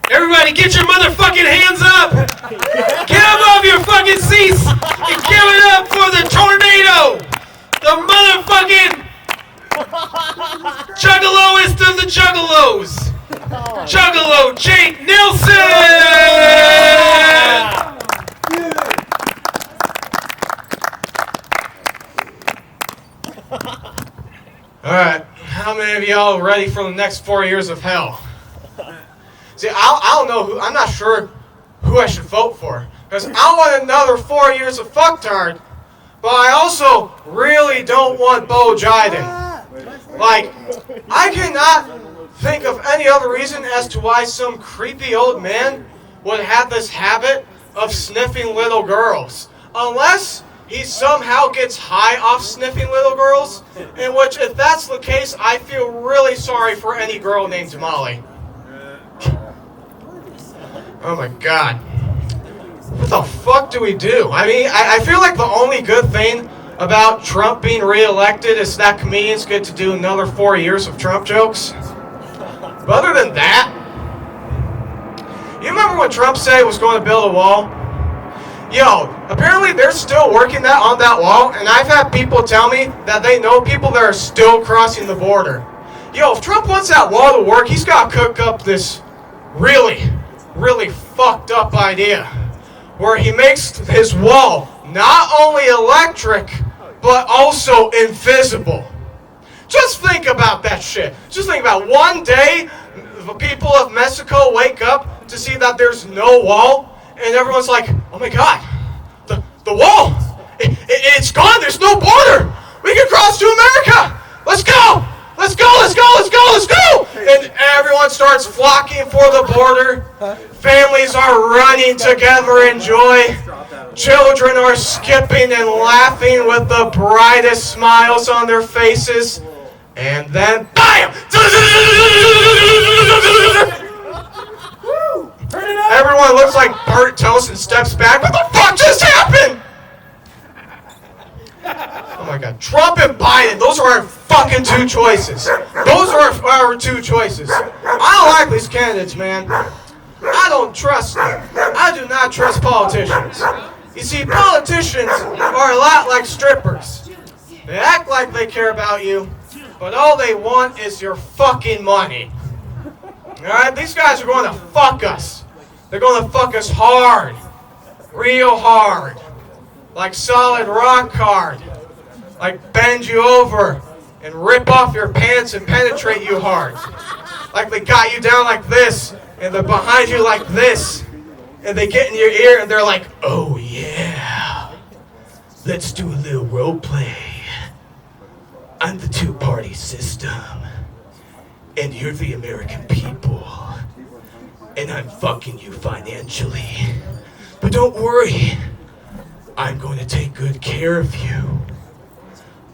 Everybody get your motherfucking hands up! Get up off your fucking seats and give it up for the tornado! The motherfucking Juggaloist of the Juggalos! Juggalo Jake Nelson! Alright, how many of y'all are ready for the next 4 years of hell? See, I don't know who, I'm not sure who I should vote for. Because I want another 4 years of fucktard, but I also really don't want Bo Jiden. Like, I cannot think of any other reason as to why some creepy old man would have this habit of sniffing little girls. Unless he somehow gets high off sniffing little girls, in which, if that's the case, I feel really sorry for any girl named Molly. Oh my god. What the fuck do we do? I mean, I feel like the only good thing about Trump being re-elected is that comedians get to do another 4 years of Trump jokes. But other than that, you remember when Trump said he was going to build a wall? Yo, apparently they're still working on that wall, and I've had people tell me that they know people that are still crossing the border. Yo, if Trump wants that wall to work, he's got to cook up this really fucked up idea where he makes his wall not only electric but also invisible. Just think about that shit. Just think about one day the people of Mexico wake up to see that there's no wall and everyone's like, oh my god, the wall, it's gone, there's no border. We can cross to America. Let's go. Let's go, let's go, let's go, let's go! And everyone starts flocking for the border. Families are running together in joy. Children are skipping and laughing with the brightest smiles on their faces. And then, BAM! Everyone looks like burnt toast and steps back. What the fuck just happened? Oh my god. Trump and Biden, those are our fucking two choices. Those are our two choices. I don't like these candidates, man. I don't trust them. I do not trust politicians. You see, politicians are a lot like strippers. They act like they care about you, but all they want is your fucking money. Alright? These guys are going to fuck us. They're going to fuck us hard. Real hard. Like solid rock hard. Like bend you over and rip off your pants and penetrate you hard. Like they got you down like this and they're behind you like this. And they get in your ear and they're like, oh yeah, let's do a little role play. I'm the two-party system and you're the American people and I'm fucking you financially. But don't worry, I'm going to take good care of you.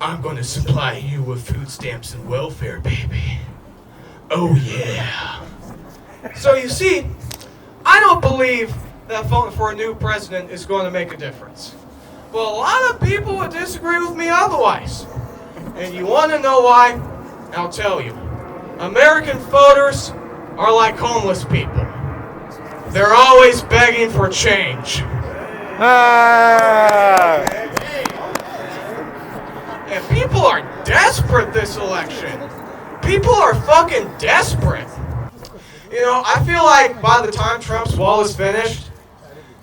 I'm going to supply you with food stamps and welfare, baby. Oh, yeah. So you see, I don't believe that voting for a new president is going to make a difference. Well, a lot of people would disagree with me otherwise. And you want to know why? I'll tell you. American voters are like homeless people. They're always begging for change. And people are desperate this election. People are fucking desperate. You know, I feel like by the time Trump's wall is finished,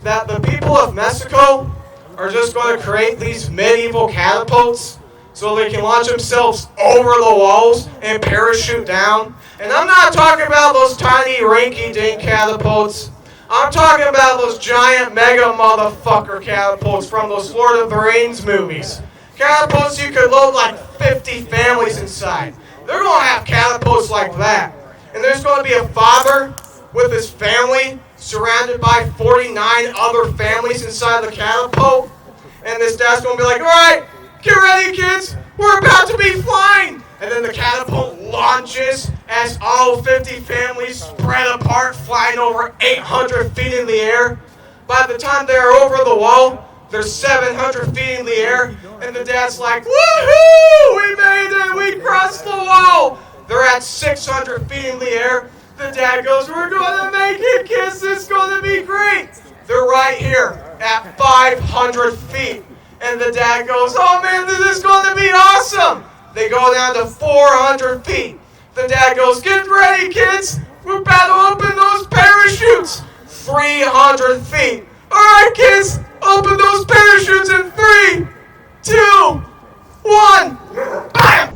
that the people of Mexico are just going to create these medieval catapults so they can launch themselves over the walls and parachute down. And I'm not talking about those tiny rinky-dink catapults. I'm talking about those giant mega motherfucker catapults from those Lord of the Rings movies. Catapults you could load like 50 families inside. They're going to have catapults like that. And there's going to be a father with his family surrounded by 49 other families inside the catapult. And this dad's going to be like, all right, get ready, kids. We're about to be flying. And then the catapult launches as all 50 families spread apart, flying over 800 feet in the air. By the time they're over the wall, they're 700 feet in the air. And the dad's like, woohoo! We made it! We crossed the wall! They're at 600 feet in the air. The dad goes, we're going to make it, right here at 500 feet. And the dad goes, oh man, this is going to be awesome. They go down to 400 feet. The dad goes, get ready, kids. We're about to open those parachutes. 300 feet. All right, kids, open those parachutes in 3, 2, 1. Bam!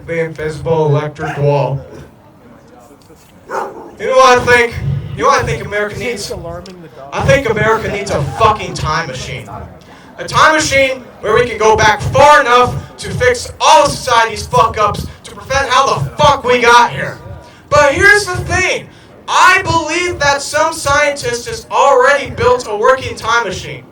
The invisible electric wall. You know what I think? You know what I think America needs? I think America needs a fucking time machine. A time machine where we can go back far enough to fix all of society's fuck-ups to prevent how the fuck we got here. But here's the thing. I believe that some scientist has already built a working time machine.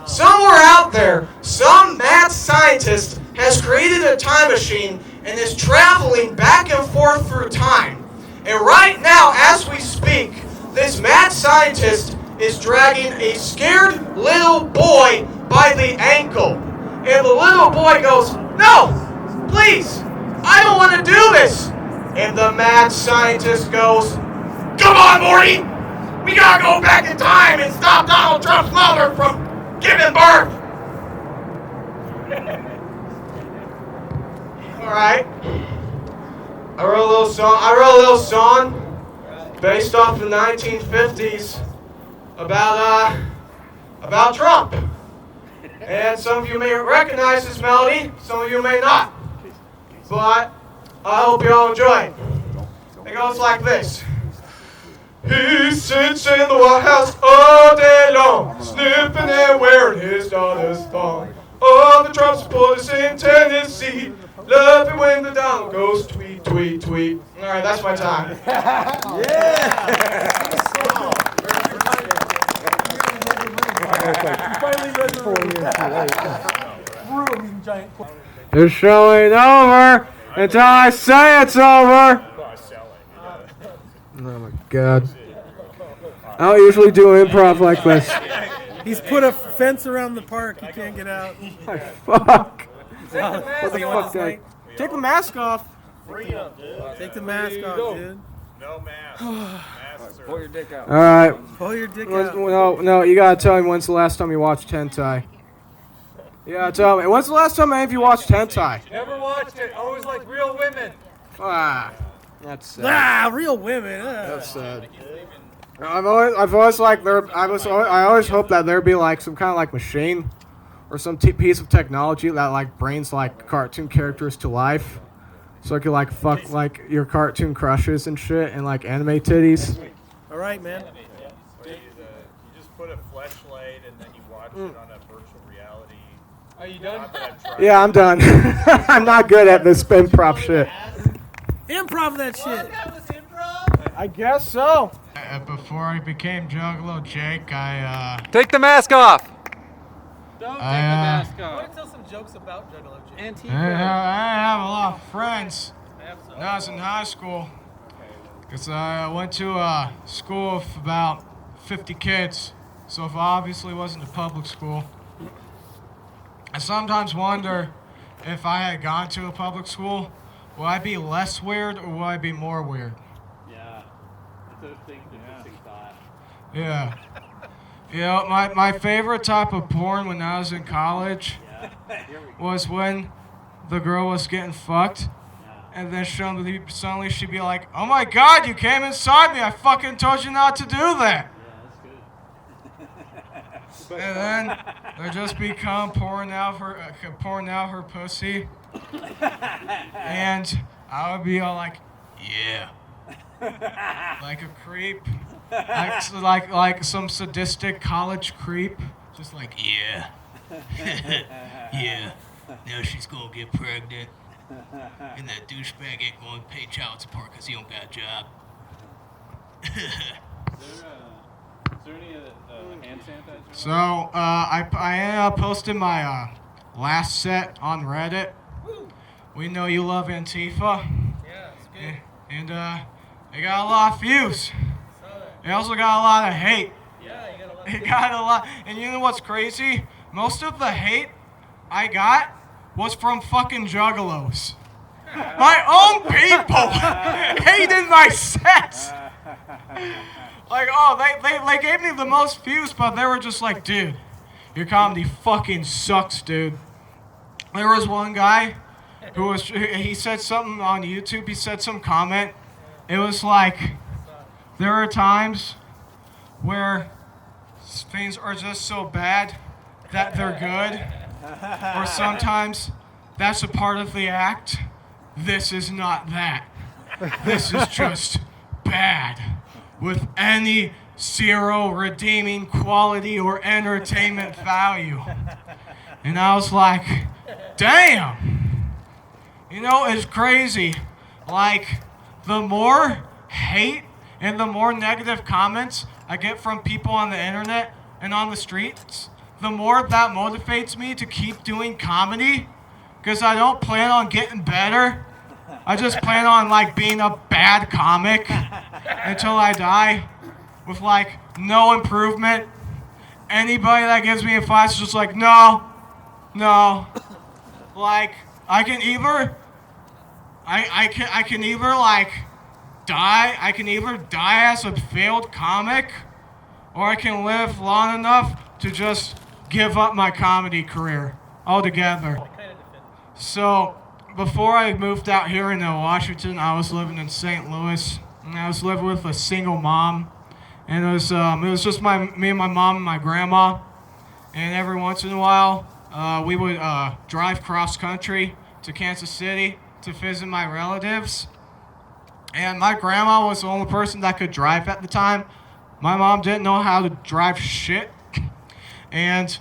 Somewhere out there, some mad scientist has created a time machine and is traveling back and forth through time. And right now, as we speak, this mad scientist is dragging a scared little boy by the ankle. And the little boy goes, no, please, I don't want to do this. And the mad scientist goes, come on, Morty, we gotta go back in time and stop Donald Trump's mother from giving birth. All right. I wrote a little song based off the 1950s about Trump. And some of you may recognize this melody, some of you may not. But I hope you all enjoy it. It goes like this. He sits in the White House all day long, sniffing and wearing his daughter's thong. All the Trump supporters in Tennessee love it when the Donald goes tweet, tweet, tweet. All right, that's my time. The show ain't over until I say it's over. Oh my god. I don't usually do improv like this. He's put a fence around the park. You can't get out. Oh, fuck. What the fuck, Guy? Take the mask off. Take the mask off, dude. No mask. Pull your dick out. Alright. Pull your dick out. No, you gotta tell me when's the last time you watched hentai. You gotta tell me. When's the last time any of you watched hentai? Never watched it. Always like real women. Ah, that's sad. Real women. That's sad. I've always liked I always hope that there'd be like some kind of like machine or some piece of technology that like brings like cartoon characters to life, so I could like fuck like your cartoon crushes and shit and like anime titties. All right, man. You just put a fleshlight and then you watch it on a virtual reality. Are you done? Yeah, I'm done. I'm not good at this improv shit. Improv that shit. I guess so. Before I became Juggalo Jake, I Take the mask off! Don't take the mask off. I want to tell some jokes about Juggalo Jake. I have a lot of friends when I was in high school. Because I went to a school of about 50 kids, so it obviously wasn't a public school. I sometimes wonder if I had gone to a public school, would I be less weird or would I be more weird? Yeah. It's an interesting thought. Yeah. You know, my favorite type of porn when I was in college was when the girl was getting fucked, and then suddenly she'd be like, oh my god, you came inside me, I fucking told you not to do that. Yeah, that's good. And then they just become pouring out her pussy, and I would be all like, yeah, like a creep, like some sadistic college creep, just like, yeah, yeah, now she's gonna get pregnant, and that douchebag ain't gonna pay child support because he don't got a job. Is there any hand sanitizer? So, I ended up posting my last set on Reddit. We know you love Antifa. Yeah, it's good. And it got a lot of views. It also got a lot of hate. Yeah, you got a lot. It got a lot. And you know what's crazy? Most of the hate I got was from fucking juggalos. My own people hated my sets. Like, oh, they gave me the most views, but they were just like, dude, your comedy fucking sucks, dude. There was one guy he said something on YouTube, he said some comment. It was like, there are times where things are just so bad that they're good, or sometimes that's a part of the act. This is not that. This is just bad, with any zero redeeming quality or entertainment value. And I was like, damn. You know, it's crazy. Like, the more hate and the more negative comments I get from people on the internet and on the streets, the more that motivates me to keep doing comedy, because I don't plan on getting better. I just plan on, like, being a bad comic until I die with, like, no improvement. Anybody that gives me advice is just like, no. Like, I can either like die. I can either die as a failed comic, or I can live long enough to just give up my comedy career altogether. So, before I moved out here in Washington, I was living in St. Louis, and I was living with a single mom, and it was just me and my mom and my grandma, and every once in a while, we would drive cross country to Kansas City to visit my relatives. And my grandma was the only person that could drive at the time. My mom didn't know how to drive shit. And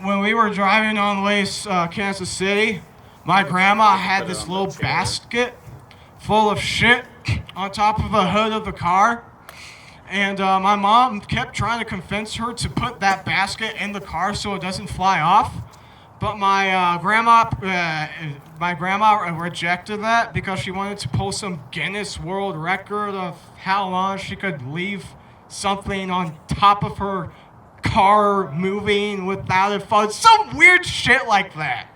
when we were driving on the way to Kansas City, my grandma had this little basket full of shit on top of the hood of the car. And my mom kept trying to convince her to put that basket in the car so it doesn't fly off. But my grandma rejected that because she wanted to post some Guinness World Record of how long she could leave something on top of her car moving without it falling. Some weird shit like that.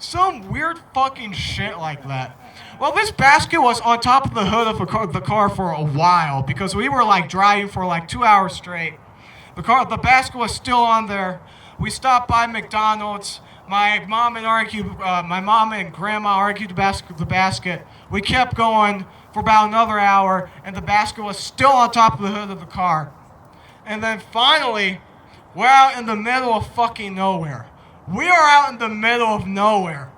Some weird fucking shit like that. Well, this basket was on top of the hood of the car for a while because we were like driving for like 2 hours straight. The basket was still on there. We stopped by McDonald's. My mom and grandma argued the basket. We kept going for about another hour, and the basket was still on top of the hood of the car. And then finally, we're out in the middle of fucking nowhere. We are out in the middle of nowhere.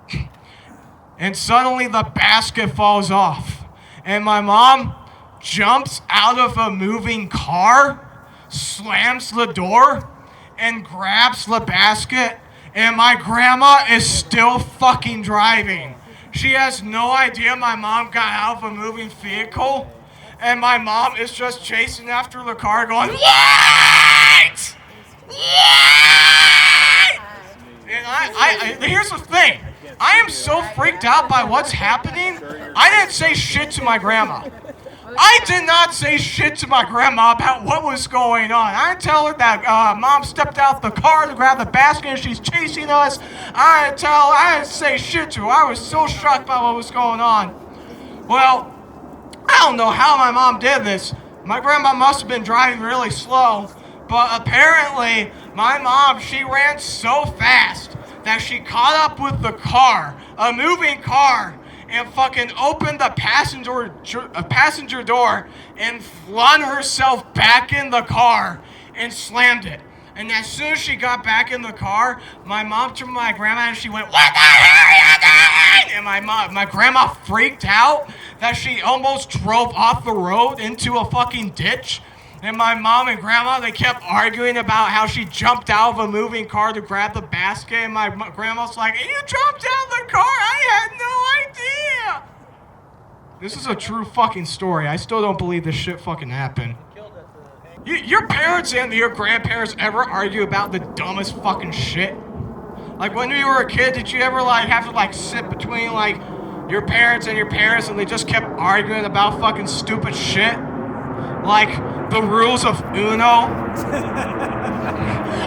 And suddenly the basket falls off. And my mom jumps out of a moving car, slams the door, and grabs the basket. And my grandma is still fucking driving. She has no idea my mom got out of a moving vehicle. And my mom is just chasing after the car going, "Wait! Wait!" And here's the thing. I am so freaked out by what's happening, I didn't say shit to my grandma. I did not say shit to my grandma about what was going on. I didn't tell her that mom stepped out the car to grab the basket and she's chasing us. I didn't say shit to her. I was so shocked by what was going on. Well, I don't know how my mom did this. My grandma must have been driving really slow, but apparently my mom, she ran so fast that she caught up with the car, a moving car, and fucking opened the passenger door and flung herself back in the car and slammed it. And as soon as she got back in the car, my mom turned to my grandma and she went, "What the hell are you doing?" And my grandma freaked out that she almost drove off the road into a fucking ditch. And my mom and grandma, they kept arguing about how she jumped out of a moving car to grab the basket. And my grandma's like, "You jumped out of the car? I had no idea." This is a true fucking story. I still don't believe this shit fucking happened. Your parents and your grandparents ever argue about the dumbest fucking shit? Like when you were a kid, did you ever like have to like sit between like your parents and they just kept arguing about fucking stupid shit? Like the rules of Uno.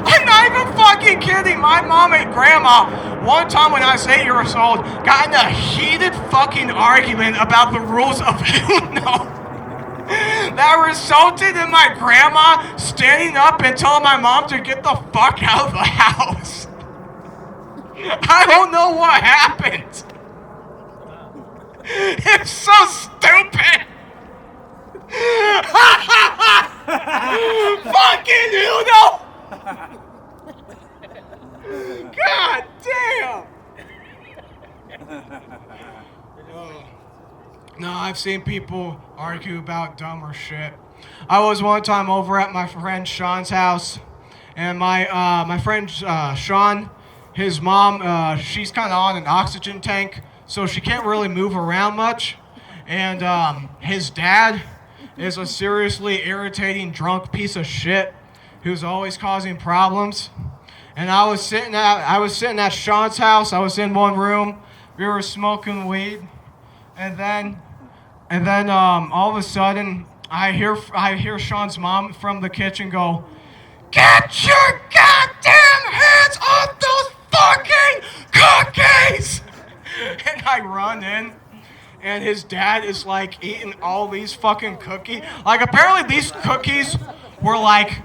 I'm not even fucking kidding. My mom and grandma, one time when I was 8 years old, got in a heated fucking argument about the rules of Uno. That resulted in my grandma standing up and telling my mom to get the fuck out of the house. I don't know what happened. It's so stupid. Fucking Uno. God damn. No, I've seen people argue about dumber shit. I was one time over at my friend Sean's house, and my friend Sean, his mom, she's kind of on an oxygen tank, so she can't really move around much. And his dad is a seriously irritating drunk piece of shit who's always causing problems. And I was sitting at Sean's house. I was in one room. We were smoking weed, and then all of a sudden I hear Sean's mom from the kitchen go, "Get your goddamn hands off those fucking cookies!" And I run in, and his dad is like eating all these fucking cookies. Like, apparently these cookies were like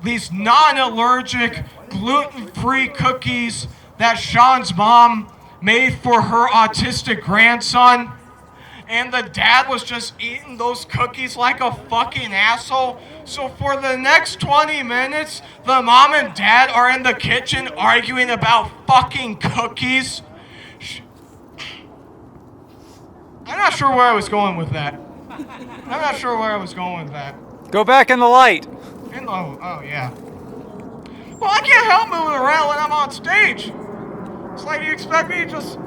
these non-allergic, gluten-free cookies that Sean's mom made for her autistic grandson. And the dad was just eating those cookies like a fucking asshole. So for the next 20 minutes, the mom and dad are in the kitchen arguing about fucking cookies. I'm not sure where I was going with that. Go back in the light. Oh yeah. Well, I can't help moving around when I'm on stage. It's like, you expect me to just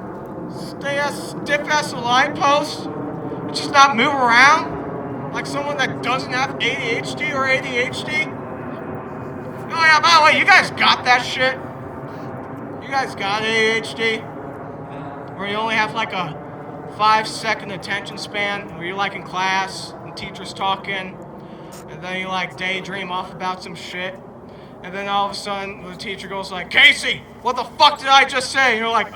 stay as stiff as a light post and just not move around like someone that doesn't have ADHD or ADHD? Oh yeah, by the way, you guys got that shit? You guys got ADHD? Where you only have like a 5-second attention span, where you're like in class and teacher's talking, and then you like daydream off about some shit, and then all of a sudden the teacher goes like, "Casey, what the fuck did I just say?" And you're like,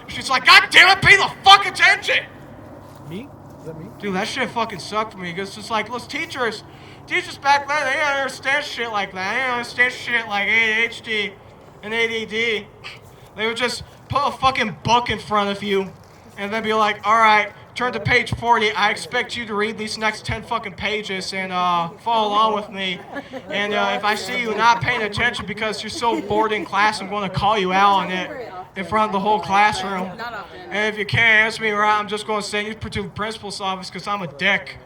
She's like, "God damn it, pay the fuck attention!" Me? Is that me? Dude, that shit fucking sucked for me, because it's like, those teachers back then, they didn't understand shit like that. They didn't understand shit like ADHD and ADD. They would just put a fucking book in front of you and then be like, "All right, turn to page 40. I expect you to read these next 10 fucking pages and follow along with me. And if I see you not paying attention because you're so bored in class, I'm going to call you out on it in front of the whole classroom. And if you can't answer me right, I'm just going to send you to the principal's office because I'm a dick."